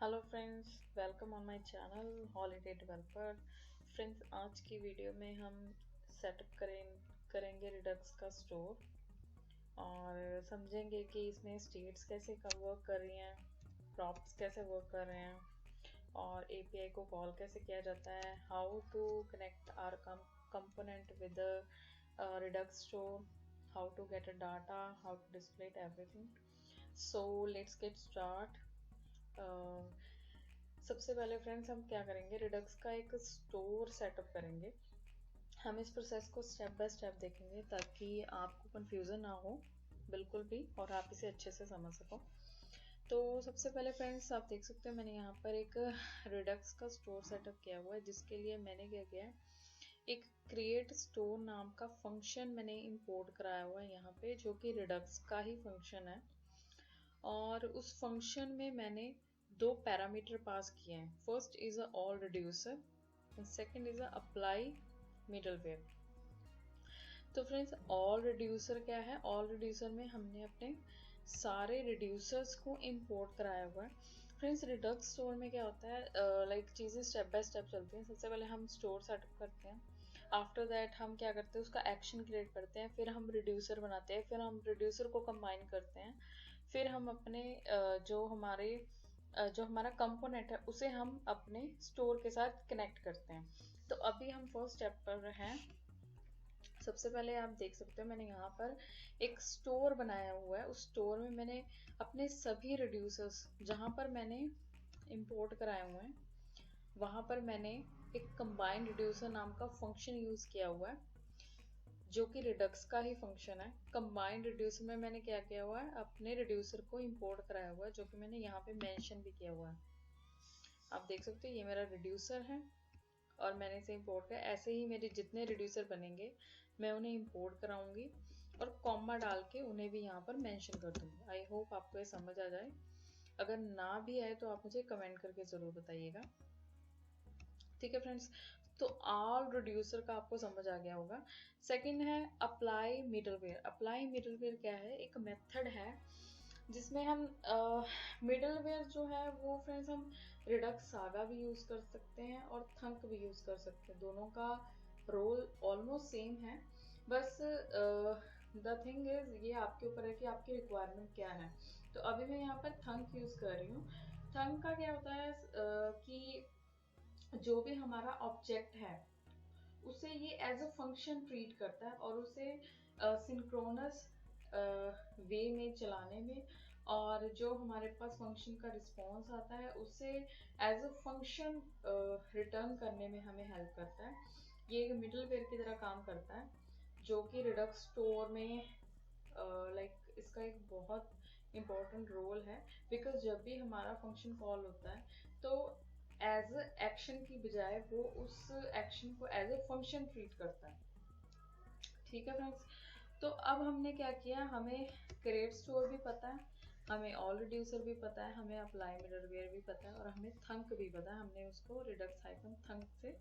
Hello friends, welcome on my channel holiday developer. Friends, आज की video में हम सेटअप करेंगे रिडक्स का स्टोर और समझेंगे कि इसमें स्टेट्स कैसे वर्क कर रही हैं, प्रॉप्स कैसे वर्क कर रहे हैं और एपीआई को कॉल कैसे किया जाता है, how to connect our component with Redux store, how to get a data, how to display it everything. So let's get start. सबसे पहले फ्रेंड्स हम क्या करेंगे, रिडक्स का एक स्टोर सेटअप करेंगे। हम इस प्रोसेस को स्टेप बाय स्टेप देखेंगे ताकि आपको कंफ्यूजन ना हो बिल्कुल भी और आप इसे अच्छे से समझ सको। तो सबसे पहले फ्रेंड्स आप देख सकते हो मैंने यहाँ पर एक रिडक्स का स्टोर सेटअप किया हुआ है, जिसके लिए मैंने क्या किया है, एक क्रिएट स्टोर नाम का फंक्शन मैंने इंपोर्ट कराया हुआ है यहाँ पे, जो कि रिडक्स का ही फंक्शन है। और उस फंक्शन में मैंने दो पैरामीटर पास किए हैं। First is a all reducer and second is a apply middleware. तो फ्रेंड्स, ऑल रिड्यूसर क्या है? ऑल रिड्यूसर में हमने अपने सारे रिड्यूसर्स को इंपोर्ट कराया हुआ है। फ्रेंड्स, रिडक्स स्टोर में क्या होता है, लाइक चीज़ें स्टेप बाय स्टेप चलती हैं। सबसे पहले हम स्टोर सेटअप करते हैं, आफ्टर दैट हम क्या करते हैं, उसका एक्शन क्रिएट करते हैं, फिर हम रिड्यूसर बनाते हैं, फिर हम रिड्यूसर को कंबाइन करते हैं, फिर हम अपने जो हमारा कंपोनेंट है उसे हम अपने स्टोर के साथ कनेक्ट करते हैं। तो अभी हम फर्स्ट स्टेप पर हैं। सबसे पहले आप देख सकते हो मैंने यहाँ पर एक स्टोर बनाया हुआ है। उस स्टोर में मैंने अपने सभी रिड्यूसर्स जहाँ पर मैंने इंपोर्ट कराए हुए हैं वहाँ पर मैंने एक कंबाइंड रिड्यूसर नाम का फंक्शन यूज किया हुआ है, जो कि रिडक्स का ही फंक्शन है। कंबाइंड रिड्यूसर में मैंने क्या किया हुआ है, अपने रिड्यूसर को इंपोर्ट कराया हुआ है, जो कि मैंने यहाँ पे मेंशन भी किया हुआ है। आप देख सकते हो ये मेरा रिड्यूसर है और मैंने इसे इंपोर्ट किया। ऐसे ही मेरे जितने रिड्यूसर बनेंगे मैं उन्हें इंपोर्ट कराऊंगी और कॉमा डाल के उन्हें भी यहाँ पर मेंशन कर दूंगी। आई होप आपको ये समझ आ जाए। अगर ना भी आए तो आप मुझे कमेंट करके जरूर बताइएगा। ठीक है फ्रेंड्स, तो ऑल रिड्यूसर का आपको समझ आ गया होगा। सेकंड है अप्लाई मिडलवेयर। अप्लाई मिडलवेयर क्या है? एक मेथड है जिसमें हम मिडलवेयर जो है वो फ्रेंड्स हम रिडक्स सागा भी यूज कर सकते हैं और थंक भी यूज कर सकते हैं। दोनों का रोल ऑलमोस्ट सेम है, बस द थिंग इज ये आपके ऊपर है कि आपकी रिक्वायरमेंट क्या है। तो अभी मैं यहाँ पर थंक यूज कर रही हूँ। थंक का क्या होता है कि जो भी हमारा ऑब्जेक्ट है उसे ये एज अ फंक्शन ट्रीट करता है और उसे सिंक्रोनस वे में चलाने में और जो हमारे पास फंक्शन का रिस्पॉन्स आता है उसे एज अ फंक्शन रिटर्न करने में हमें हेल्प करता है। ये एक मिडलवेयर की तरह काम करता है, जो कि रिडक्स स्टोर में लाइक इसका एक बहुत इम्पोर्टेंट रोल है। बिकॉज जब भी हमारा फंक्शन कॉल होता है तो एज एक्शन की बजाय वो उस एक्शन को एज ए फंक्शन ट्रीट करता है। ठीक है फ्रेंड्स, तो अब हमने क्या किया, हमें क्रिएट स्टोर भी पता है, हमें ऑल रिड्यूसर भी पता है, हमें अप्लाई मिडलवेयर भी पता है और हमें थंक भी पता है। हमने उसको रिडक्स हाइफन थंक से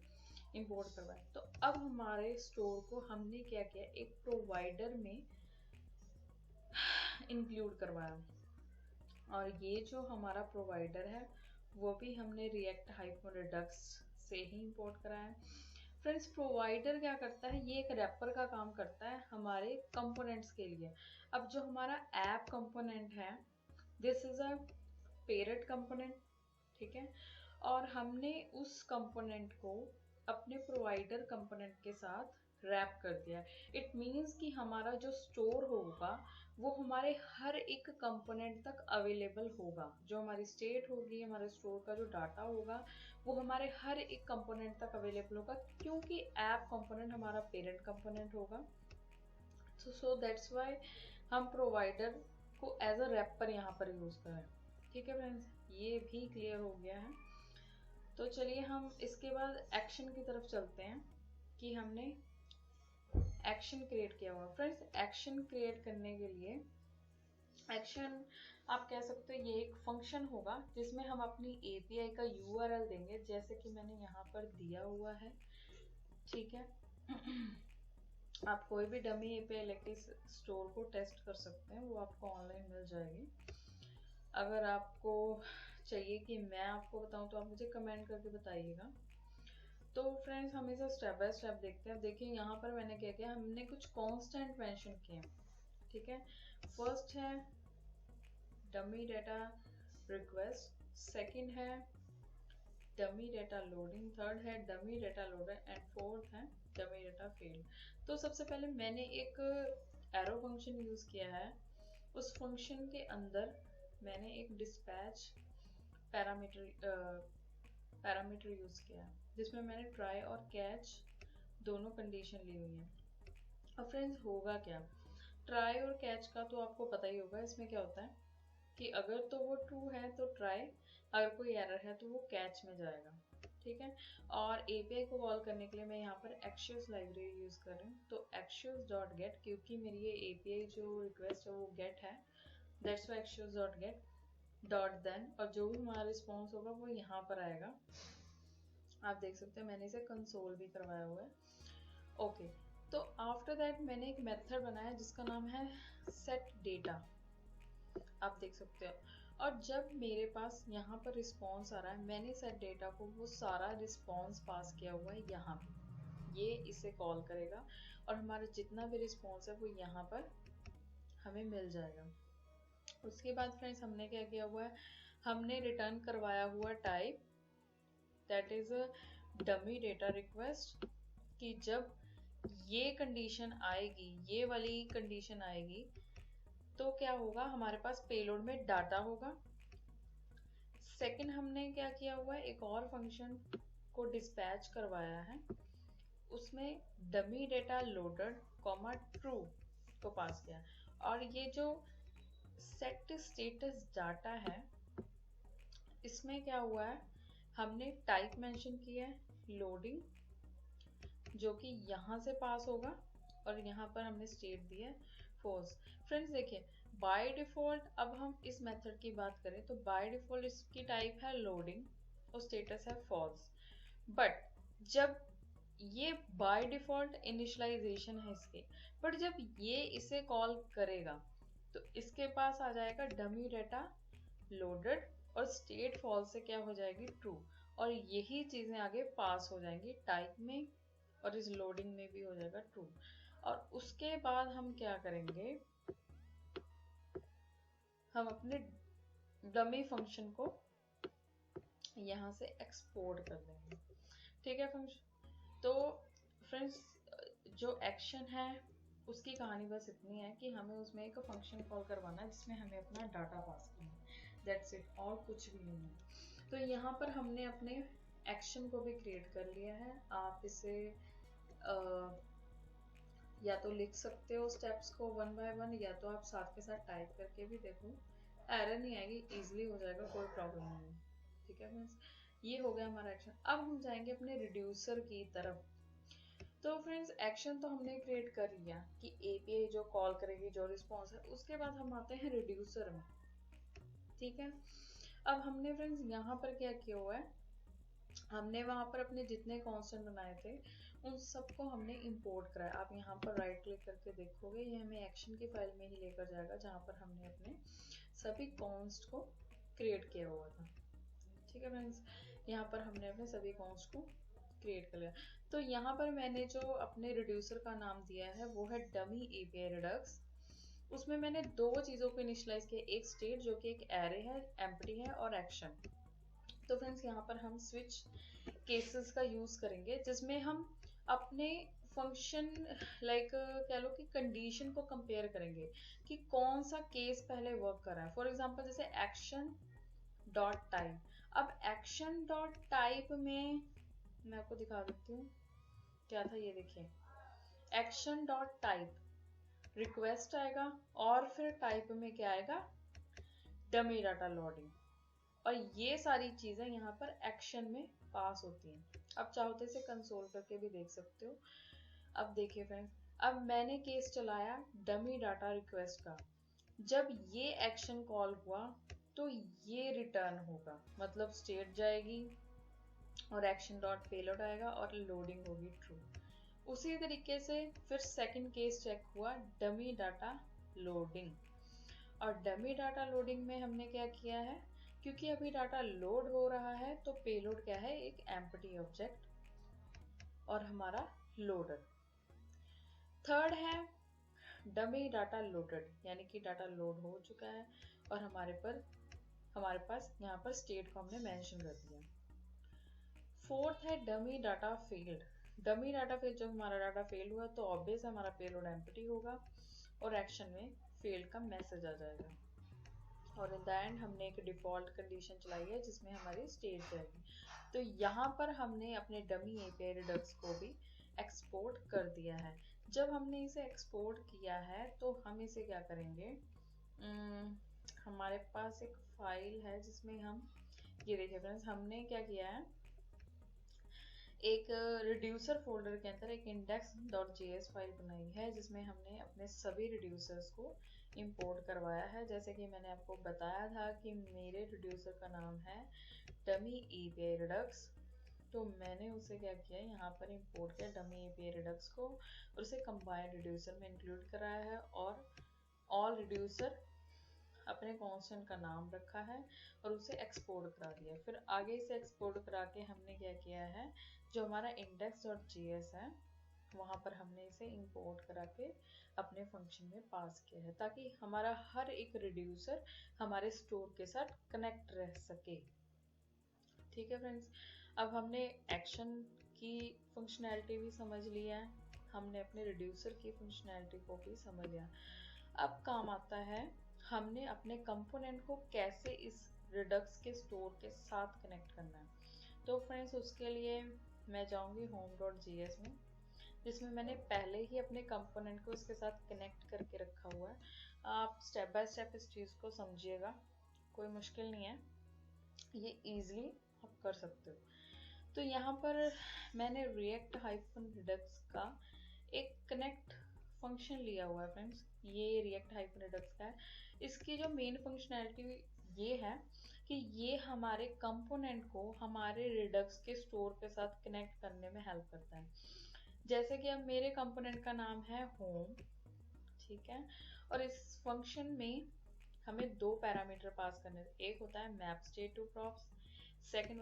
इंपोर्ट करवाया। तो अब हमारे स्टोर को हमने क्या किया, एक प्रोवाइडर में इंक्लूड करवाया और ये जो हमारा प्रोवाइडर है वो भी हमने रिएक्ट हाइफन रिडक्स से ही इंपोर्ट कराया है। फ्रेंड्स, प्रोवाइडर क्या करता है, ये एक रैपर का काम करता है हमारे कंपोनेंट्स के लिए। अब जो हमारा ऐप कंपोनेंट है, this is a parent component, ठीक है, और हमने उस कंपोनेंट को अपने प्रोवाइडर कंपोनेंट के साथ रैप कर दिया। इट मीन्स कि हमारा जो स्टोर होगा वो हमारे हर एक कंपोनेंट तक अवेलेबल होगा। जो हमारी स्टेट होगी, हमारे स्टोर का जो डाटा होगा वो हमारे हर एक कंपोनेंट तक अवेलेबल होगा, क्योंकि ऐप कंपोनेंट हमारा पेरेंट कंपोनेंट होगा। सो दैट्स वाई हम प्रोवाइडर को एज अ रैपर यहाँ पर यूज करें। ठीक है फ्रेंड्स, ये भी क्लियर हो गया है। तो चलिए हम इसके बाद एक्शन की तरफ चलते हैं कि हमने एक्शन क्रिएट किया हुआ। फ्रेंड्स, एक्शन क्रिएट करने के लिए एक्शन आप कह सकते हो ये एक फंक्शन होगा जिसमें हम अपनी एपीआई का यूआरएल देंगे, जैसे कि मैंने यहाँ पर दिया हुआ है। ठीक है, आप कोई भी डमी एपीआई लेके स्टोर को टेस्ट कर सकते हैं, वो आपको ऑनलाइन मिल जाएगी। अगर आपको चाहिए कि मैं आपको बताऊं तो आप मुझे कमेंट करके बताइएगा। तो फ्रेंड्स हम इसे स्टेप बाय स्टेप देखते हैं। अब देखिए यहाँ पर मैंने क्या किया, हमने कुछ कांस्टेंट मेंशन किए हैं, ठीक है। फर्स्ट है डमी डेटा रिक्वेस्ट, सेकंड है डमी डेटा लोडिंग, थर्ड है dummy data loader and fourth है डमी डेटा फील्ड। तो सबसे पहले मैंने एक एरो फंक्शन यूज किया है। उस फंक्शन के अंदर मैंने एक डिस्पैच पैरामीटर यूज किया है, जिसमें मैंने ट्राई और कैच दोनों कंडीशन ली हुई है। अब फ्रेंड्स होगा क्या, ट्राई और कैच का तो आपको पता ही होगा। इसमें क्या होता है कि अगर तो वो ट्रू है तो ट्राई, अगर कोई एरर है तो वो कैच में जाएगा, ठीक है। और एपीआई को कॉल करने के लिए मैं यहाँ पर एक्शियोस लाइब्रेरी यूज कर रही हूँ। तो एक्शियोस डॉट गेट, क्योंकि मेरी ये एपीआई जो रिक्वेस्ट है वो गेट है, that's why axios dot get dot then, और जो भी हमारा रिस्पॉन्स होगा वो यहाँ पर आएगा। आप देख सकते हैं मैंने इसे कंसोल भी करवाया हुआ है। ओके, तो आफ्टर दैट मैंने एक मेथड बनाया जिसका नाम है सेट डेटा, आप देख सकते हो। और जब मेरे पास यहाँ पर रिस्पॉन्स आ रहा है, मैंने सेट डेटा को वो सारा रिस्पॉन्स पास किया हुआ है यहाँ पे, ये इसे कॉल करेगा और हमारा जितना भी रिस्पॉन्स है वो यहाँ पर हमें मिल जाएगा। उसके बाद फ्रेंड्स हमने क्या किया हुआ है, हमने रिटर्न करवाया हुआ type that is dummy data request, कि जब ये कंडीशन आएगी, ये वाली कंडीशन आएगी, तो क्या होगा, हमारे पास पेलोड में डाटा होगा। सेकंड हमने क्या किया हुआ है, एक और फंक्शन को डिस्पैच करवाया है, उसमें dummy data loaded comma true को पास किया। और ये जो सेट स्टेटस डाटा है, इसमें क्या हुआ है, हमने टाइप मेंशन किया है लोडिंग, जो कि यहाँ से पास होगा, और यहाँ पर हमने स्टेट दिया है फॉल्स। फ्रेंड्स देखिए, बाय डिफॉल्ट अब हम इस मेथड की बात करें तो बाय डिफॉल्ट इसकी टाइप है लोडिंग और स्टेटस है फॉल्स। बट जब ये बाय डिफॉल्ट इनिशियलाइजेशन है इसके, बट जब ये इसे कॉल करेगा तो इसके पास आ जाएगा डमी डेटा लोडेड, और स्टेट फॉल्स से क्या हो जाएगी, ट्रू। और यही चीजें आगे पास हो जाएंगी टाइप में, और इस लोडिंग में भी हो जाएगा ट्रू। और उसके बाद हम क्या करेंगे, हम अपने डमी फंक्शन को यहाँ से एक्सपोर्ट कर देंगे, ठीक है फंक्शन। तो फ्रेंड्स जो एक्शन है उसकी कहानी बस इतनी है कि हमें उसमें एक फंक्शन कॉल करवाना है जिसमें हमें अपना डाटा पास करना है, दैट्स इट, और कुछ भी नहीं है। तो यहाँ पर हमने अपने एक्शन को भी क्रिएट कर लिया है। आप इसे या तो लिख सकते हो स्टेप्स को वन बाय वन, या तो आप साथ के साथ टाइप करके भी देखो, एरर नहीं आएगी, इजीली हो जाएगा, कोई प्रॉब्लम नहीं है, ठीक है फ्रेंड्स। ये हो गया हमारा एक्शन। अब हम जाएंगे अपने रिड्यूसर की तरफ। तो फ्रेंड्स एक्शन तो हमने क्रिएट कर लिया कि एपीआई जो कॉल करेगी, जो रिस्पॉन्स है, उसके बाद हम आते हैं रिड्यूसर में, ठीक है। अब हमने फ्रेंड्स यहाँ पर क्या किया हुआ है, हमने वहां पर अपने जितने कांस्टेंट बनाए थे उन सबको हमने इंपोर्ट कराया। आप यहाँ पर राइट क्लिक करके देखोगे, ये हमें एक्शन की फाइल में ही लेकर जाएगा जहाँ पर हमने अपने सभी कॉन्स्ट को क्रिएट किया हुआ था, ठीक है फ्रेंड्स। यहाँ पर हमने अपने सभी कॉन्स्ट को क्रिएट कर लिया। तो यहाँ पर मैंने जो अपने रिड्यूसर का नाम दिया है वो है डमी एपीआई रिडक्स। उसमें मैंने दो चीजों को इनिशियलाइज किया, एक स्टेट जो कि एक एरे है, एम्प्टी है, और एक्शन। तो फ्रेंड्स यहाँ पर हम स्विच केसेस का यूज करेंगे जिसमें हम अपने फंक्शन लाइक कह लो कि कंडीशन को कंपेयर करेंगे कि कौन सा केस पहले वर्क कर रहा है। फॉर एग्जांपल जैसे एक्शन डॉट टाइप, अब एक्शन डॉट टाइप में मैं आपको दिखा देती हूँ क्या था, ये देखिए, एक्शन डॉट टाइप रिक्वेस्ट आएगा, और फिर टाइप में क्या आएगा, डमी डाटा लोडिंग, और ये सारी चीजें यहाँ पर एक्शन में पास होती हैं। अब चाहो तो इसे कंसोल करके भी देख सकते हो। अब देखिए फ्रेंड्स, अब मैंने केस चलाया डमी डाटा रिक्वेस्ट का, जब ये एक्शन कॉल हुआ तो ये रिटर्न होगा, मतलब स्टेट जाएगी और एक्शन डॉट पेलोड आएगा और लोडिंग होगी ट्रू। उसी तरीके से फिर सेकंड केस चेक हुआ डमी डाटा लोडिंग, और डमी डाटा लोडिंग में हमने क्या किया है, क्योंकि अभी डाटा लोड हो रहा है तो पेलोड क्या है, एक एम्प्टी ऑब्जेक्ट और हमारा लोडर। थर्ड है डमी डाटा लोडेड, यानी कि डाटा लोड हो चुका है और हमारे पास यहाँ पर स्टेट को हमने मेंशन कर दिया। फोर्थ है dummy data failed. Dummy data fail, जब हमारा डाटा फेल हुआ तो ऑब्वियस हमारा पेलोड एम्प्टी होगा और एक्शन में फेल्ड का मैसेज आ जाएगा और इन द एंड हमने एक डिफॉल्ट कंडीशन चलाई है जिसमें हमारी स्टेट जाएगी। तो यहाँ पर हमने अपने डमी एपीआई रिडक्स को भी एक्सपोर्ट कर दिया है। जब हमने इसे एक्सपोर्ट किया है तो हम इसे क्या करेंगे, हमारे पास एक फाइल है जिसमें हम, ये देखिए फ्रेंड्स, हमने क्या किया है, एक रिड्यूसर फोल्डर के अंदर एक index.js फाइल बनाई है जिसमें हमने अपने सभी रिड्यूसर्स को इंपोर्ट करवाया है। जैसे कि मैंने आपको बताया था कि मेरे रिड्यूसर का नाम है डमी एपीआई रिडक्स, तो मैंने उसे क्या किया, यहाँ पर इंपोर्ट किया डमी एपीआई रिडक्स को और उसे कंबाइंड रिड्यूसर में इंक्लूड कराया है और ऑल रिड्यूसर अपने कांस्टेंट का नाम रखा है और उसे एक्सपोर्ट करा दिया। फिर आगे से एक्सपोर्ट करा के हमने क्या किया है, जो हमारा index.js है वहां पर हमने इसे इंपोर्ट करा के अपने फंक्शन में पास किया है ताकि हमारा हर एक रिड्यूसर हमारे स्टोर के साथ कनेक्ट रह सके। ठीक है फ्रेंड्स, अब हमने एक्शन की फंक्शनैलिटी भी समझ लिया है, हमने अपने रिड्यूसर की फंक्शनैलिटी को भी समझ लिया। अब काम आता है हमने अपने कंपोनेंट को कैसे इस रिडक्स के स्टोर के साथ कनेक्ट करना है। तो फ्रेंड्स उसके लिए मैं जाऊंगी home.js में, जिसमें मैंने पहले ही अपने कंपोनेंट को इसके साथ कनेक्ट करके रखा हुआ है। आप स्टेप बाय स्टेप इस चीज़ को समझिएगा, कोई मुश्किल नहीं है, ये इजीली आप कर सकते हो। तो यहाँ पर मैंने रिएक्ट हाइफन रिडक्स का एक कनेक्ट फंक्शन लिया हुआ है फ्रेंड्स, ये रिएक्ट हाइफन रिडक्स का है। इसकी जो मेन फंक्शनैलिटी ये है कि ये हमारे कंपोनेंट को हमारे रिडक्स के स्टोर के साथ कनेक्ट करने में हेल्प करता है। जैसे कि अब मेरे कंपोनेंट का नाम है होम, ठीक है, और इस फंक्शन में हमें दो पैरामीटर पास करने, एक होता है map state to props, second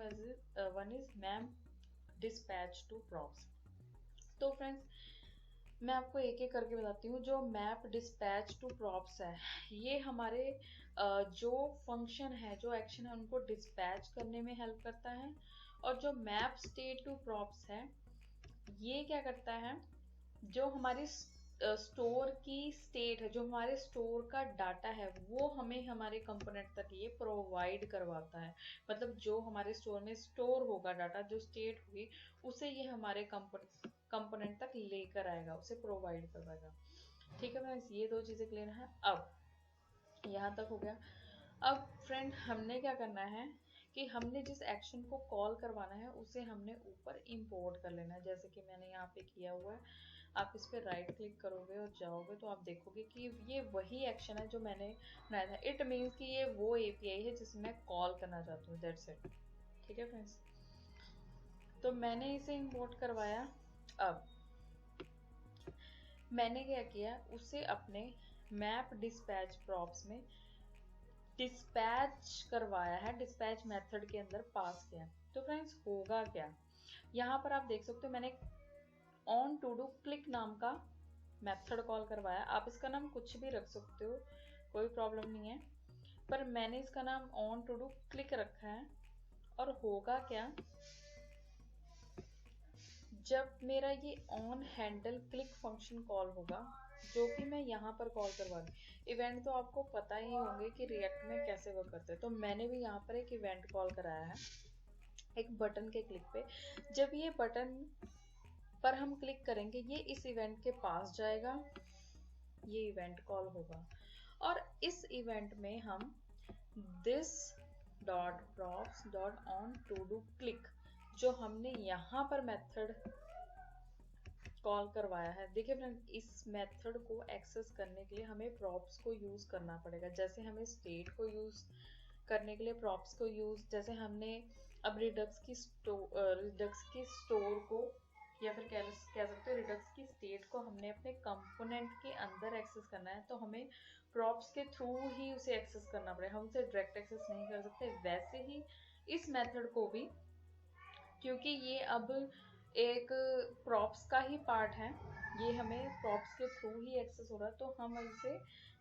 one is map dispatch to props. तो फ्रेंड्स मैं आपको एक एक करके बताती हूँ। जो मैप डिस्पैच टू प्रॉप्स है, ये हमारे जो फंक्शन है, जो एक्शन है, उनको डिस्पैच करने में हेल्प करता है। और जो मैप स्टेट टू प्रॉप्स है, ये क्या करता है, जो हमारी स्टोर की स्टेट है, जो हमारे स्टोर का डाटा है, वो हमें हमारे कंपोनेंट तक ये प्रोवाइड करवाता है। मतलब जो हमारे स्टोर में स्टोर होगा डाटा, जो स्टेट होगी, उसे ये हमारे कंपोनेंट तक लेकर आएगा, उसे प्रोवाइड करवाएगा। ठीक है फ्रेंड्स, ये दो चीजें क्लियर है। अब यहाँ तक हो गया। अब फ्रेंड हमने क्या करना है कि हमने जिस एक्शन को कॉल करवाना है उसे हमने ऊपर इंपोर्ट कर लेना है, जैसे कि मैंने यहाँ पे किया हुआ है। आप इस पे राइट क्लिक करोगे और जाओगे तो आप देखोगे कि ये वही एक्शन है जो मैंने बनाया था। इट मीन्स कि ये वो एपीआई है जिसे मैं कॉल करना चाहती हूँ, दैट्स इट। ठीक है फ्रेंड्स, तो मैंने इसे इंपोर्ट करवाया। अब मैंने क्या किया, उसे अपने मैप डिस्पैच प्रॉप्स में डिस्पैच करवाया है, डिस्पैच मेथड के अंदर पास किया। तो फ्रेंड्स होगा क्या, यहाँ पर आप देख सकते हो मैंने ऑन टू डू क्लिक नाम का मेथड कॉल करवाया। आप इसका नाम कुछ भी रख सकते हो, कोई प्रॉब्लम नहीं है, पर मैंने इसका नाम ऑन टू डू क्लिक रखा है। और होगा क्या, जब मेरा ये on handle click function call होगा, जो कि मैं यहाँ पर कॉल करवा रही, इवेंट तो आपको पता ही होंगे कि रिएक्ट में कैसे वर्क करते हैं। तो मैंने भी यहाँ पर एक इवेंट कॉल कराया है एक बटन के क्लिक पे। जब ये बटन पर हम क्लिक करेंगे, ये इस इवेंट के पास जाएगा, ये इवेंट कॉल होगा और इस इवेंट में हम this dot props dot on to do click, जो हमने यहाँ पर मेथड कॉल करवाया है। देखिए फ्रेंड, इस मेथड को एक्सेस करने के लिए हमें प्रॉप्स को यूज करना पड़ेगा। जैसे हमें स्टेट को यूज करने के लिए प्रॉप्स को यूज, जैसे हमने अब रिडक्स की स्टोर को, या फिर कह सकते हो रिडक्स की स्टेट को हमने अपने कंपोनेंट के अंदर एक्सेस करना है, तो हमें प्रॉप्स के थ्रू ही उसे एक्सेस करना पड़ेगा, हम उसे डायरेक्ट एक्सेस नहीं कर सकते। वैसे ही इस मेथड को भी, क्योंकि ये अब एक प्रॉप्स का ही पार्ट है, ये हमें प्रॉप्स के थ्रू ही एक्सेस हो रहा है, तो हम इसे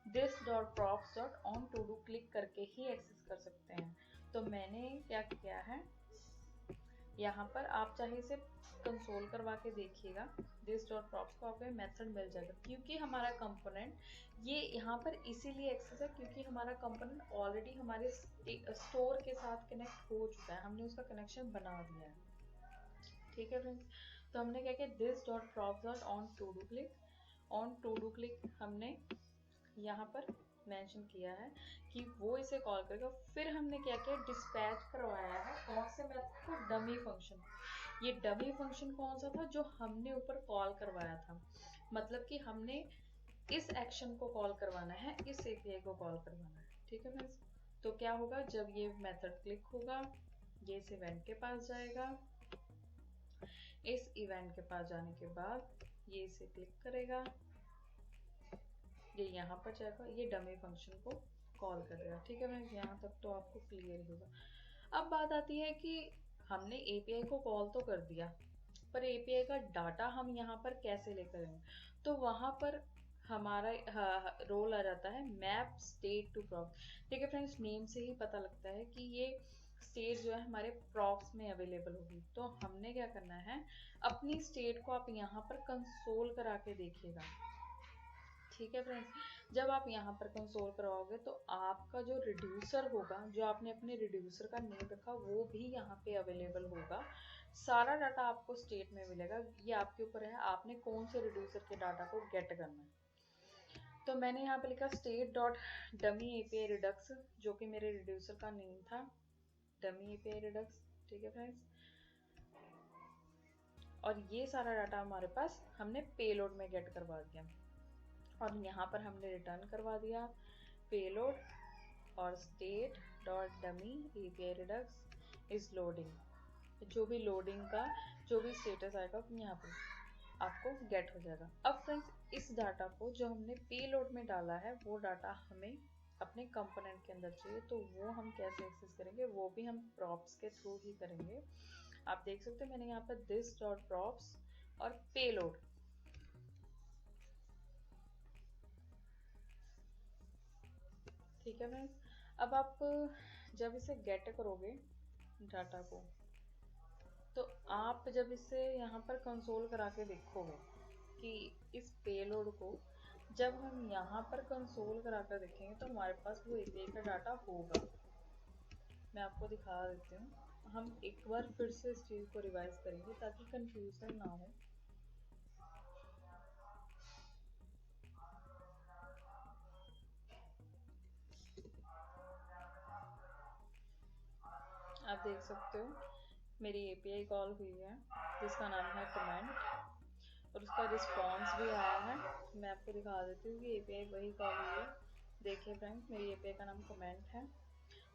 this.props.onToDo क्लिक करके ही एक्सेस कर सकते हैं। तो मैंने क्या किया है, यहाँ पर आप चाहे इसे कंसोल करवा के देखिएगा, this.props को आपको मेथड मिल जाएगा। क्योंकि हमारा कंपोनेंट ये यहाँ पर इसीलिए एक्सेस है क्योंकि हमारा कंपोनेंट ऑलरेडी हमारे स्टोर के साथ कनेक्ट हो चुका है, हमने उसका कनेक्शन बना दिया है। ठीक है फ्रेंड्स, तो हमने क्या किया, this.props.onToDo क्लिक, onToDo क्लिक हमने यहाँ पर मेंशन किया है कि वो इसे कॉल करेगा। फिर हमने क्या किया, डिस्पैच करवाया है कौन से मेथड को, डमी फंक्शन। ये डमी फंक्शन कौन सा था, जो हमने ऊपर कॉल करवाया था, मतलब कि हमने इस एक्शन को कॉल करवाना है, इस एपीआई को कॉल करवाना है। ठीक है फ्रेंड्स, तो क्या होगा, जब ये मेथड क्लिक होगा, ये इस इवेंट के पास जाएगा, इस इवेंट के पास जाने के बाद ये इसे क्लिक करेगा, ये यहाँ पर जाएगा, ये डमी फंक्शन को कॉल करेगा। ठीक है फ्रेंड्स, यहाँ तक तो आपको क्लियर ही होगा। अब बात आती है कि हमने एपीआई को कॉल तो कर दिया, पर एपीआई का डाटा हम यहाँ पर कैसे लेकर आएंगे, तो वहां पर हमारा रोल आ जाता है मैप स्टेट टू प्रॉप्स। ठीक है फ्रेंड्स, नेम से ही पता लगता है कि ये स्टेट जो है हमारे प्रॉप्स में अवेलेबल होगी। तो हमने क्या करना है, अपनी स्टेट को आप यहाँ पर कंसोल करा के देखिएगा। ठीक है फ्रेंड्स, जब आप यहाँ पर कंसोल करवाओगे तो आपका जो रिड्यूसर होगा, जो आपने अपने रिड्यूसर का नेम रखा, वो भी यहाँ पे अवेलेबल होगा। सारा डाटा आपको स्टेट में मिलेगा, ये आपके ऊपर है आपने कौन से रिड्यूसर के डाटा को गेट करना है। तो मैंने यहाँ पे लिखा state dot dummy API Redux, जो कि मेरे रिड्यूसर का नेम था, डमी एपीआई रिडक्स। ठीक है फ्रेंड्स, और ये सारा डाटा हमारे पास हमने पेलोड में गेट करवा दिया, और यहाँ पर हमने रिटर्न करवा दिया पेलोड और state dot dummy API Redux is loading. जो भी लोडिंग का जो भी स्टेटस आएगा यहाँ पर आपको गेट हो जाएगा। अब फ्रेंड्स, इस डाटा को जो हमने पेलोड में डाला है, वो डाटा हमें अपने कंपोनेंट के अंदर चाहिए, तो वो हम कैसे एक्सेस करेंगे, वो भी हम प्रॉप्स के थ्रू ही करेंगे। आप देख सकते हैं मैंने यहाँ पर this.props और पेलोड, ठीक है फ्रेंड्स। अब आप जब इसे गेट करोगे डाटा को, तो आप जब इसे यहाँ पर कंसोल करा के देखोगे कि इस पेलोड को जब हम यहाँ पर कंसोल करा कर देखेंगे तो हमारे पास वो एपीआई का डाटा होगा। मैं आपको दिखा देती हूँ, हम एक बार फिर से इस चीज़ को रिवाइज करेंगे ताकि कंफ्यूजन ना हो। आप देख सकते हो मेरी एपीआई कॉल हुई है जिसका नाम है कमेंट, और उसका रिस्पॉन्स भी आया है। मैं आपको दिखा देती हूँ कि एपीआई वही कॉल हुई है। देखिए फ्रेंड्स, मेरी एपीआई का नाम कमेंट है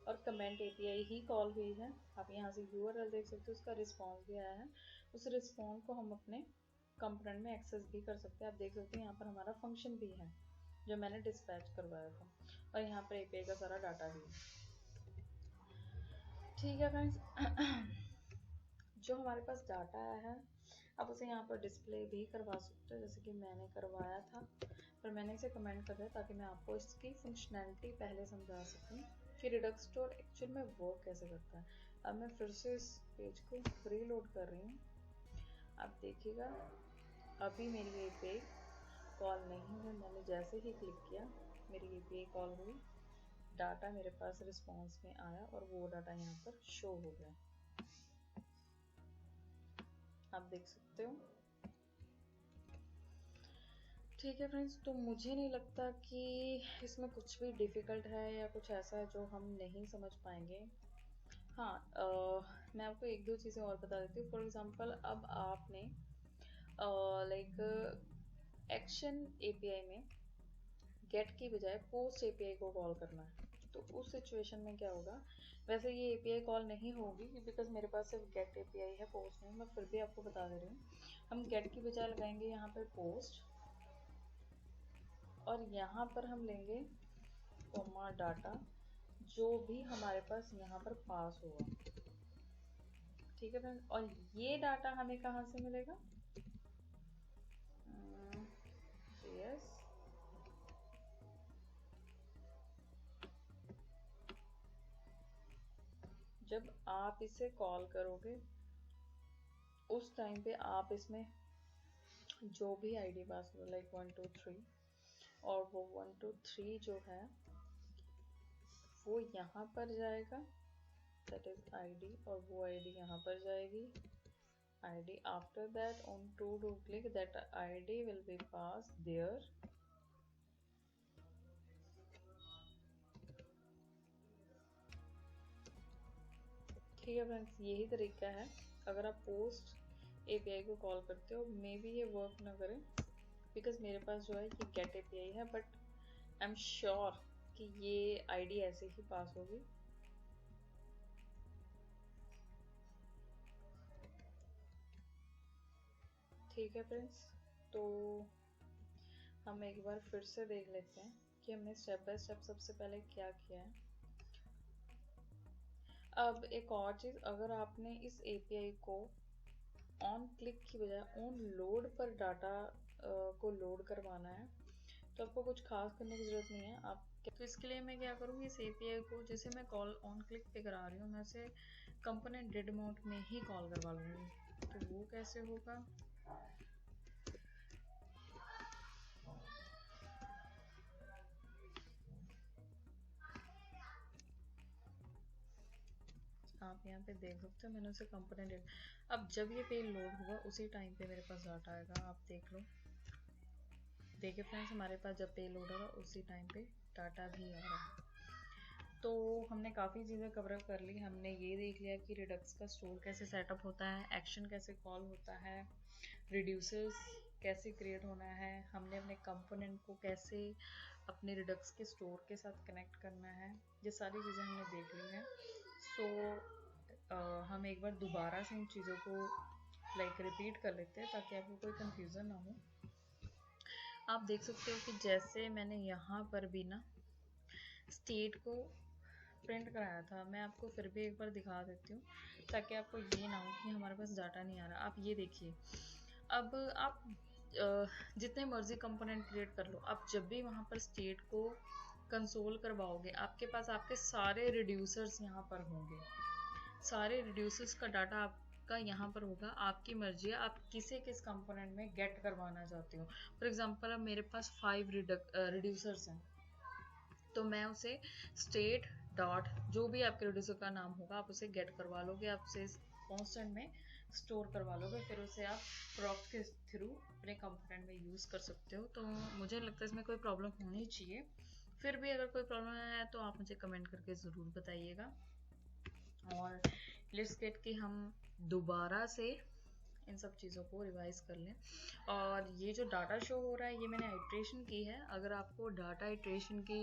और कमेंट एपीआई ही कॉल हुई है। आप यहाँ से यूआरएल देख सकते हो, उसका रिस्पॉन्स भी आया है। उस रिस्पॉन्स को हम अपने कंपोनेंट में एक्सेस भी कर सकते हैं। आप देख सकते हैं यहाँ पर हमारा फंक्शन भी है जो मैंने डिस्पैच करवाया था, और यहाँ पर एपीआई का सारा डाटा भी है। ठीक है फ्रेंड्स, जो हमारे पास डाटा आया है आप उसे यहाँ पर डिस्प्ले भी करवा सकते हो, जैसे कि मैंने करवाया था, पर मैंने इसे कमेंट कर दिया ताकि मैं आपको इसकी फंक्शनैलिटी पहले समझा सकूँ कि रिडक्स स्टोर एक्चुअल में वर्क कैसे करता है। अब मैं फिर से इस पेज को रीलोड कर रही हूँ। आप देखिएगा अभी मेरी एपीआई कॉल नहीं है, मैंने जैसे ही क्लिक किया मेरी एपीआई कॉल हुई, डाटा मेरे पास रिस्पॉन्स में आया और वो डाटा यहाँ पर शो हो गया। आप देख सकते हो। ठीक है फ्रेंड्स, तो मुझे नहीं लगता कि इसमें कुछ भी डिफ़िकल्ट है या कुछ ऐसा है जो हम नहीं समझ पाएंगे। हाँ, मैं आपको एक दो चीज़ें और बता देती हूँ। फॉर एग्जांपल, अब आपने लाइक एक्शन एपीआई में गेट की बजाय पोस्ट एपीआई को कॉल करना है, तो उस सिचुएशन में क्या होगा। वैसे ये एपीआई कॉल नहीं होगी बिकॉज मेरे पास सिर्फ गेट एपीआई है, पोस्ट नहीं। मैं फिर भी आपको बता दे रही हूँ, हम गेट की बजाय लगाएंगे यहाँ पर पोस्ट, और यहाँ पर हम लेंगे कॉमा डाटा जो भी हमारे पास यहाँ पर पास हुआ, ठीक है फ्रेंड्स। और ये डाटा हमें कहाँ से मिलेगा? यस, जब आप इसे कॉल करोगे उस टाइम पे आप इसमें जो भी आईडी पास हो, लाइक 1 2 3, और वो 1 2 3 जो है वो यहाँ पर जाएगा, दैट इज आईडी, और वो आईडी यहाँ पर जाएगी ID. After that on to do click that ID will be pass there, ठीक है फ्रेंड्स। यही तरीका है अगर आप पोस्ट एपीआई को कॉल करते हो। मे बी ये वर्क ना करे बिकॉज मेरे पास जो है ये गेट एपीआई है, बट आई एम श्योर कि ये आईडी ऐसे ही पास होगी। ठीक है फ्रेंड्स, तो हम एक बार फिर से देख लेते हैं कि हमने स्टेप बाय स्टेप सबसे पहले क्या किया है। अब एक और चीज़, अगर आपने इस एपीआई को ऑन क्लिक की बजाय ऑन लोड पर डाटा को लोड करवाना है तो आपको कुछ खास करने की ज़रूरत नहीं है। आप तो इसके लिए मैं क्या करूँगी, इस एपीआई को जैसे मैं कॉल ऑन क्लिक पे करा रही हूँ, मैं उसे कंपोनेंट डेड मोड में ही कॉल करवा लूँगी। तो वो कैसे होगा, आप यहाँ पे देख सकते हो मैंने उसे कंपोनेंट डेड। अब जब ये पेज लोड होगा उसी टाइम पे मेरे पास डाटा आएगा, आप देख लो। देखिए फ्रेंड्स, हमारे पास जब पेज लोड होगा उसी टाइम पे डाटा भी आ रहा है। तो हमने काफ़ी चीज़ें कवर कर ली। हमने ये देख लिया कि रिडक्स का स्टोर कैसे सेटअप होता है, एक्शन कैसे कॉल होता है, रिड्यूसर्स कैसे क्रिएट होना है, हमने अपने कंपोनेंट को कैसे अपने रिडक्स के स्टोर के साथ कनेक्ट करना है, ये सारी चीज़ें हमने देख ली हैं। सो हम एक बार दोबारा से इन चीज़ों को लाइक रिपीट कर लेते हैं ताकि आपको कोई कंफ्यूजन ना हो। आप देख सकते हो कि जैसे मैंने यहाँ पर भी ना स्टेट को प्रिंट कराया था, मैं आपको फिर भी एक बार दिखा देती हूँ ताकि आपको ये ना हो कि हमारे पास डाटा नहीं आ रहा। आप ये देखिए, अब आप जितने मर्जी कंपोनेंट क्रिएट कर लो, आप जब भी वहाँ पर स्टेट को कंसोल करवाओगे आपके पास आपके सारे रिड्यूसर्स यहाँ पर होंगे, सारे रिड्यूसर्स का डाटा आपका यहाँ पर होगा। आपकी मर्जी है आप किस कंपोनेंट में गेट करवाना चाहते हो। फॉर एग्जांपल अब मेरे पास 5 रिड्यूसर्स हैं, तो मैं उसे स्टेट डॉट जो भी आपके रिड्यूसर का नाम होगा आप उसे गेट करवा लोगे, आप उसे कॉन्स्टेंट में स्टोर करवा लोगे, फिर उसे आप प्रॉक्स के थ्रू अपने कंपोनेंट में यूज़ कर सकते हो। तो मुझे लगता है इसमें कोई प्रॉब्लम होनी चाहिए। फिर भी अगर कोई प्रॉब्लम है तो आप मुझे कमेंट करके ज़रूर बताइएगा। और लेट्स गेट कि हम दोबारा से इन सब चीज़ों को रिवाइज कर लें। और ये जो डाटा शो हो रहा है ये मैंने आइट्रेशन की है। अगर आपको डाटा आइट्रेशन की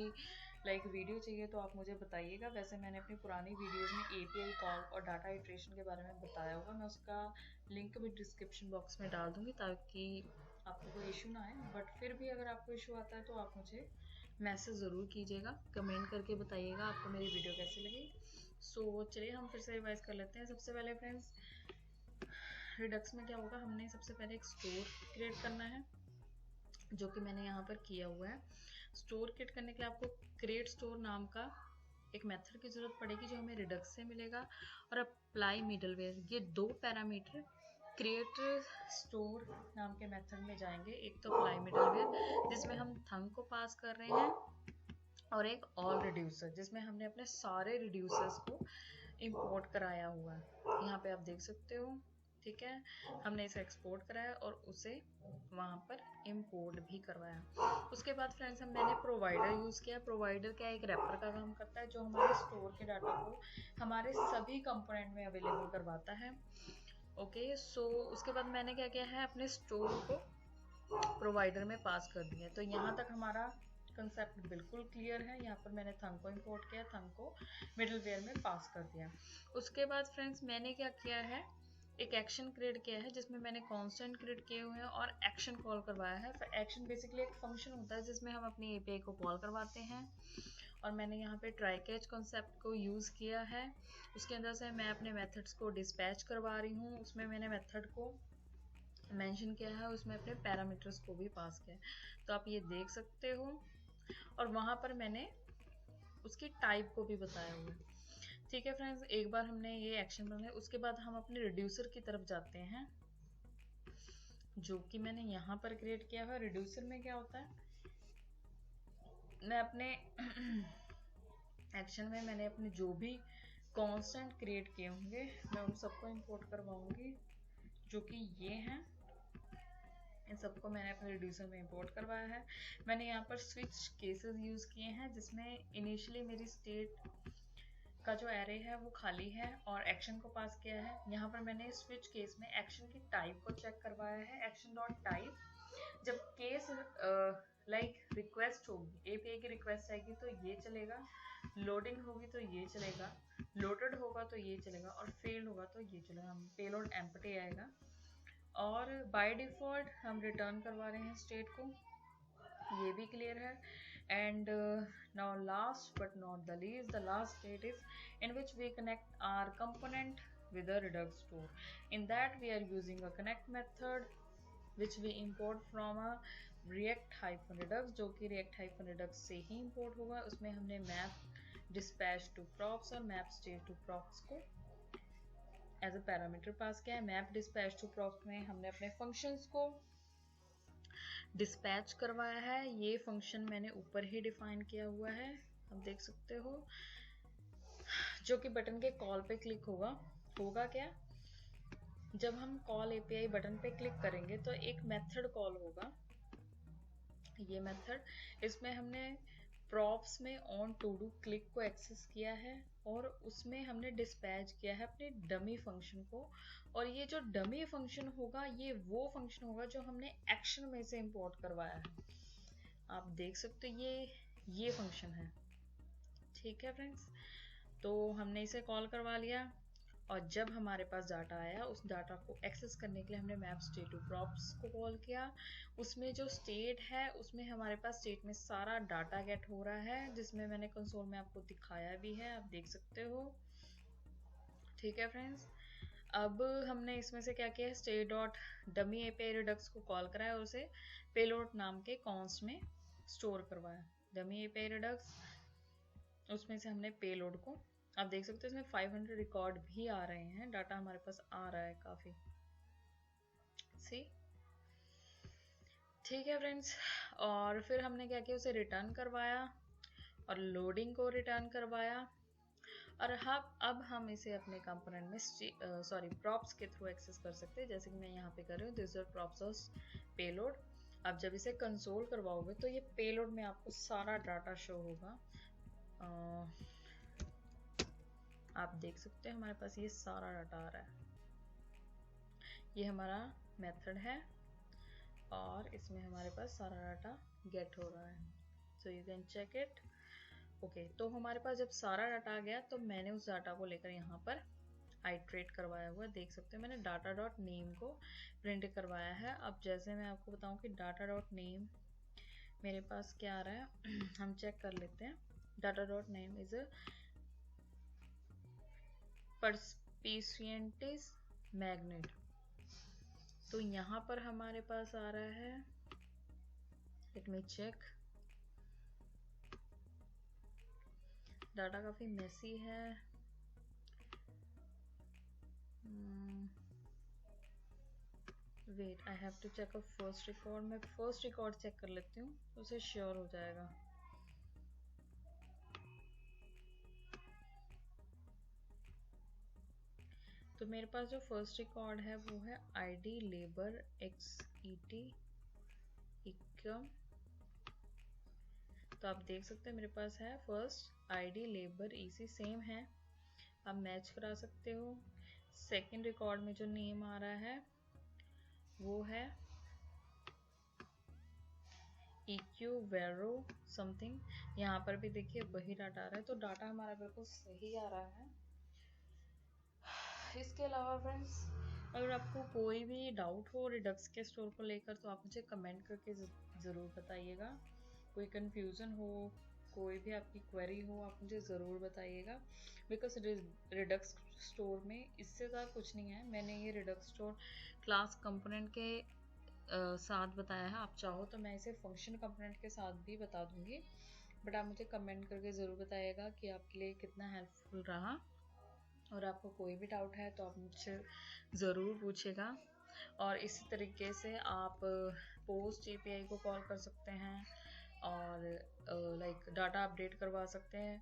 लाइक वीडियो चाहिए तो आप मुझे बताइएगा। वैसे मैंने अपनी पुरानी वीडियोस में एपीआई कॉल और डाटा आइट्रेशन के बारे में बताया होगा, मैं उसका लिंक भी डिस्क्रिप्शन बॉक्स में डाल दूँगी ताकि आपको कोई इशू ना आए। बट फिर भी अगर आपको इशू आता है तो आप मुझे मैसेज ज़रूर कीजिएगा, कमेंट करके बताइएगा आपको मेरी वीडियो कैसी लगी। सो चलिए हम फिर से रिवाइज कर लेते हैं। सबसे पहले फ्रेंड्स, रिडक्स में क्या होगा, हमने सबसे पहले एक स्टोर क्रिएट करना है जो कि मैंने यहाँ पर किया हुआ है। स्टोर क्रिएट करने के लिए आपको क्रिएट स्टोर नाम का एक मेथड की ज़रूरत पड़ेगी जो हमें रिडक्स से मिलेगा। और अप्लाई मिडलवेयर, ये 2 पैरामीटर क्रिएट स्टोर नाम के मेथड में जाएंगे। एक तो अप्लाई मिडलवेयर जिसमें हम थंग को पास कर रहे हैं, और एक ऑल रिड्यूसर जिसमें हमने अपने सारे रिड्यूसर्स को इंपोर्ट कराया हुआ है। यहाँ पे आप देख सकते हो, ठीक है, हमने इसे एक्सपोर्ट कराया और उसे वहाँ पर इंपोर्ट भी करवाया। उसके बाद फ्रेंड्स मैंने प्रोवाइडर यूज़ किया। प्रोवाइडर क्या एक रैपर का काम करता है जो हमारे स्टोर के डाटा को हमारे सभी कंपोनेंट में अवेलेबल करवाता है। ओके, सो उसके बाद मैंने क्या किया है, अपने स्टोर को प्रोवाइडर में पास कर दिया। तो यहाँ तक हमारा कंसेप्ट बिल्कुल क्लियर है। यहाँ पर मैंने थंग को इंपोर्ट किया, थंग को मिडलवेयर में पास कर दिया। उसके बाद फ्रेंड्स मैंने क्या किया है, एक एक्शन क्रिएट किया है जिसमें मैंने कांस्टेंट क्रिएट किए हुए हैं और एक्शन कॉल करवाया है। एक्शन बेसिकली एक फंक्शन होता है जिसमें हम अपनी एपीआई को कॉल करवाते हैं और मैंने यहाँ पे ट्राई कैच कॉन्सेप्ट को यूज़ किया है। उसके अंदर से मैं अपने मेथड्स को डिस्पैच करवा रही हूँ। उसमें मैंने मेथड को मेंशन किया है, उसमें अपने पैरामीटर्स को भी पास किया है, तो आप ये देख सकते हो। और वहाँ पर मैंने उसकी टाइप को भी बताया हुआ है। ठीक है फ्रेंड्स, एक बार हमने ये एक्शन बना लिया, उसके बाद हम अपने रिड्यूसर की तरफ जाते हैं, जो कि मैंने यहाँ पर क्रिएट किया हुआ। रिड्यूसर में क्या होता है, मैं अपने एक्शन में मैंने अपने जो भी कांस्टेंट क्रिएट किए होंगे मैं उन सबको इंपोर्ट करवाऊंगी, जो कि ये हैं। इन सबको मैंने अपने रिड्यूसर में इंपोर्ट करवाया है। मैंने यहाँ पर स्विच केसेस यूज किए हैं, जिसमें इनिशियली मेरी स्टेट का जो एरे है वो खाली है और एक्शन को पास किया है। यहाँ पर मैंने स्विच केस में एक्शन की टाइप को चेक करवाया है, एक्शन डॉट टाइप। जब केस लाइक रिक्वेस्ट होगी, एपीआई की रिक्वेस्ट आएगी तो ये चलेगा, लोडिंग होगी तो ये चलेगा, लोडेड होगा तो ये चलेगा, और फेल्ड होगा तो ये चलेगा, पेलोड एम्प्टी आएगा। और बाय डिफॉल्ट हम रिटर्न करवा रहे हैं स्टेट को, ये भी क्लियर है। And now last but not the least, the last state is in which we connect our component with a Redux store. In that we are using a connect method which we import from a react-redux, जो कि react-redux से ही import होगा। उसमें हमने map dispatch to props और map state to props को as a parameter pass किया है। map dispatch to props में हमने अपने functions को डिस्पैच करवाया है। ये फंक्शन मैंने ऊपर ही डिफाइन किया हुआ है, आप देख सकते हो, जो कि बटन के कॉल पे क्लिक होगा क्या, जब हम कॉल एपीआई बटन पे क्लिक करेंगे तो एक मेथड कॉल होगा, ये मेथड। इसमें हमने प्रॉप्स में ऑन टू डू क्लिक को एक्सेस किया है और उसमें हमने डिस्पैच किया है अपने डमी फंक्शन को। और ये जो डमी फंक्शन होगा ये वो फंक्शन होगा जो हमने एक्शन में से इंपोर्ट करवाया है, आप देख सकते हो ये फंक्शन है। ठीक है फ्रेंड्स, तो हमने इसे कॉल करवा लिया और जब हमारे पास डाटा आया उस डाटा को एक्सेस करने के लिए हमने मैप स्टेट टू प्रॉप्स को कॉल किया। उसमें जो स्टेट है उसमें हमारे पास स्टेट में सारा डाटा गेट हो रहा है, जिसमें मैंने कंसोल में आपको दिखाया भी है, आप देख सकते हो। ठीक है फ्रेंड्स, अब हमने इसमें से क्या किया है, state dot dummy API Redux को कॉल कराया और उसे पेलोड नाम के कॉन्स्ट में स्टोर करवाया। डमी एपीआई रिडक्स, उसमें से हमने पेलोड को, आप देख सकते हो इसमें 500 रिकॉर्ड भी आ रहे हैं, डाटा हमारे पास आ रहा है काफी सी। ठीक है फ्रेंड्स, और फिर हमने क्या किया, उसे रिटर्न करवाया और लोडिंग को रिटर्न करवाया। और अब हम इसे अपने कंपोनेंट में प्रॉप्स के थ्रू एक्सेस कर सकते हैं, जैसे कि मैं यहाँ पे कर रही हूँ, this is props of payload. अब जब इसे कंसोल करवाओगे तो ये पेलोड में आपको सारा डाटा शो होगा। आप देख सकते हैं हमारे पास ये सारा डाटा आ रहा है, ये हमारा मेथड है और इसमें हमारे पास सारा डाटा गेट हो रहा है, so you can check it. Okay, तो हमारे पास जब सारा डाटा आ गया तो मैंने उस डाटा को लेकर यहाँ पर आइट्रेट करवाया हुआ है, देख सकते हैं मैंने डाटा डॉट नेम को प्रिंट करवाया है। अब जैसे मैं आपको बताऊं कि डाटा डॉट नेम मेरे पास क्या आ रहा है हम चेक कर लेते हैं। Data dot name is a perspiciatis magnet, तो यहाँ पर हमारे पास आ रहा है, लेट मी चेक, डाटा काफी मेसी है। Wait, I have to check a first record, मैं फर्स्ट रिकॉर्ड चेक कर लेती हूँ, उसे श्योर हो जाएगा। तो मेरे पास जो फर्स्ट रिकॉर्ड है वो है आईडी लेबर XET इक्म, तो आप देख सकते हैं मेरे पास है first ID labour EC same है, आप मैच करा सकते हो। सेकंड रिकॉर्ड में जो नेम आ रहा है वो है EQ वेरो समथिंग, यहाँ पर भी देखिए वही डाटा आ रहा है, तो डाटा हमारा बिल्कुल सही आ रहा है। इसके अलावा फ्रेंड्स, अगर आपको कोई भी डाउट हो रिडक्स के स्टोर को लेकर तो आप मुझे कमेंट करके ज़रूर बताइएगा। कोई कंफ्यूजन हो कोई भी आपकी क्वेरी हो आप मुझे ज़रूर बताइएगा, बिकॉज रिडक्स स्टोर में इससे ज़्यादा कुछ नहीं है। मैंने ये रिडक्स स्टोर क्लास कंपोनेंट के साथ बताया है। आप चाहो तो मैं इसे फंक्शन कंपोनेंट के साथ भी बता दूंगी, बट आप मुझे कमेंट करके ज़रूर बताइएगा कि आपके लिए कितना हेल्पफुल रहा। और आपको कोई भी डाउट है तो आप मुझसे ज़रूर पूछेगा। और इसी तरीके से आप पोस्ट एपीआई को कॉल कर सकते हैं और लाइक डाटा अपडेट करवा सकते हैं।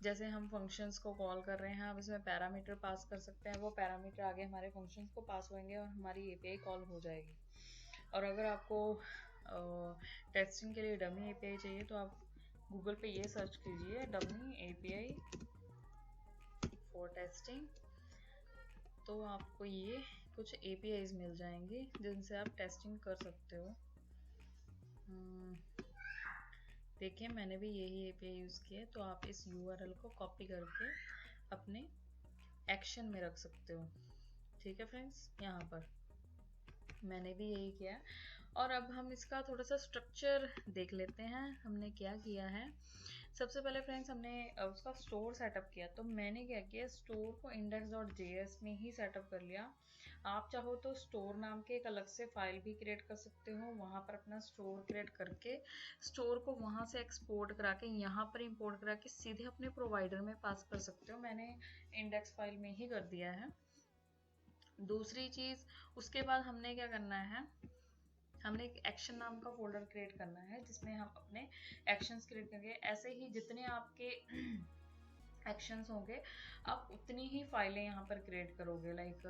जैसे हम फंक्शंस को कॉल कर रहे हैं, हम इसमें पैरामीटर पास कर सकते हैं, वो पैरामीटर आगे हमारे फंक्शंस को पास होंगे और हमारी एपीआई कॉल हो जाएगी। और अगर आपको टेस्टिंग के लिए डमी एपीआई चाहिए तो आप गूगल पे ये सर्च कीजिए, डमी एपीआई फॉर टेस्टिंग, तो आपको ये कुछ APIs मिल जाएंगे जिनसे आप टेस्टिंग कर सकते हो। देखिए मैंने भी यही API यूज़ किया है, तो आप इस URL को कॉपी करके अपने एक्शन में रख सकते हो। ठीक है फ्रेंड्स, यहाँ पर मैंने भी यही किया। और अब हम इसका थोड़ा सा स्ट्रक्चर देख लेते हैं, हमने क्या किया है। सबसे पहले फ्रेंड्स हमने उसका स्टोर सेटअप किया। तो मैंने क्या किया, स्टोर को index.js में ही सेटअप कर लिया। आप चाहो तो स्टोर नाम के एक अलग से फाइल भी क्रिएट कर सकते हो, वहाँ पर अपना स्टोर क्रिएट करके स्टोर को वहाँ से एक्सपोर्ट करा के यहाँ पर इंपोर्ट करा के सीधे अपने प्रोवाइडर में पास कर सकते हो। मैंने इंडेक्स फाइल में ही कर दिया है। दूसरी चीज़, उसके बाद हमने क्या करना है, हमने एक एक्शन नाम का फोल्डर क्रिएट करना है जिसमें हम अपने एक्शंस क्रिएट करेंगे। ऐसे ही जितने आपके एक्शंस होंगे आप उतनी ही फाइलें यहाँ पर क्रिएट करोगे, लाइक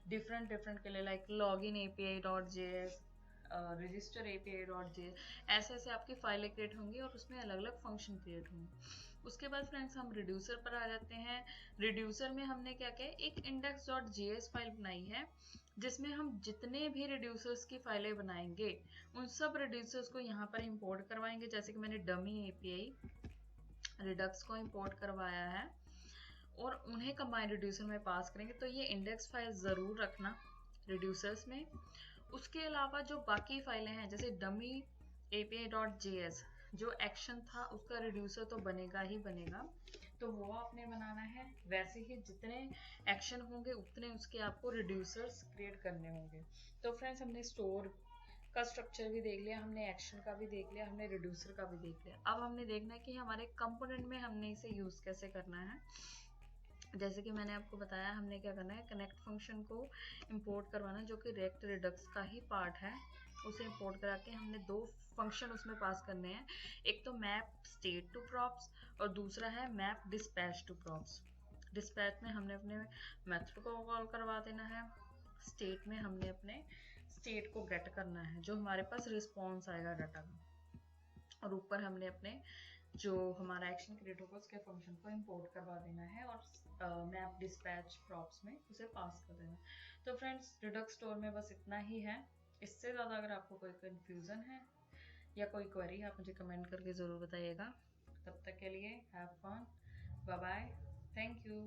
डिफरेंट के लिए, like login api.js, register api.js, ऐसे ऐसे आपकी फाइलें क्रिएट होंगी और उसमें अलग अलग फंक्शन क्रिएट होंगे। उसके बाद फ्रेंड्स हम रिड्यूसर पर आ जाते हैं। रिड्यूसर में हमने क्या किया, एक index.js फाइल बनाई है जिसमें हम जितने भी रिड्यूसर्स की फाइलें बनाएंगे उन सब रिड्यूसर्स को यहाँ पर इंपोर्ट करवाएंगे। जैसे कि मैंने डमी एपीआई रिडक्स को इंपोर्ट करवाया है और उन्हें कंबाइंड रिड्यूसर में पास करेंगे। तो ये इंडेक्स फाइल ज़रूर रखना रिड्यूसर्स में। उसके अलावा जो बाकी फाइलें हैं जैसे डमी api.js, जो एक्शन था उसका रिड्यूसर तो बनेगा ही बनेगा, तो वो आपने बनाना है। वैसे ही जितने एक्शन होंगे उतने उसके आपको रिड्यूसर्स क्रिएट करने होंगे। तो फ्रेंड्स हमने स्टोर का स्ट्रक्चर भी देख लिया, हमने एक्शन का भी देख लिया, हमने रिड्यूसर का भी देख लिया। अब हमने देखना है कि हमारे कंपोनेंट में हमने इसे यूज़ कैसे करना है। जैसे कि मैंने आपको बताया हमने क्या करना है, कनेक्ट फंक्शन को इंपोर्ट करवाना जो कि रिएक्ट रिडक्स का ही पार्ट है। उसे इंपोर्ट करा के हमने दो फंक्शन उसमें पास करने हैं, एक तो मैप स्टेट टू प्रॉप्स और दूसरा है map dispatch to props. Dispatch में हमने अपने मेथड को कॉल करवा देना है, स्टेट में हमने अपने स्टेट को गेट करना है जो हमारे पास रिस्पॉन्स आएगा डाटा का, और ऊपर हमने अपने जो हमारा एक्शन क्रिएट होगा उसके फंक्शन को इंपोर्ट करवा देना है और मैप डिस्पैच प्रॉप्स में उसे पास कर देना। तो फ्रेंड्स रिडक्स स्टोर में बस इतना ही है। इससे ज़्यादा अगर आपको कोई कन्फ्यूज़न है या कोई क्वेरी आप मुझे कमेंट करके ज़रूर बताइएगा। तब तक के लिए have fun, bye bye, thank you.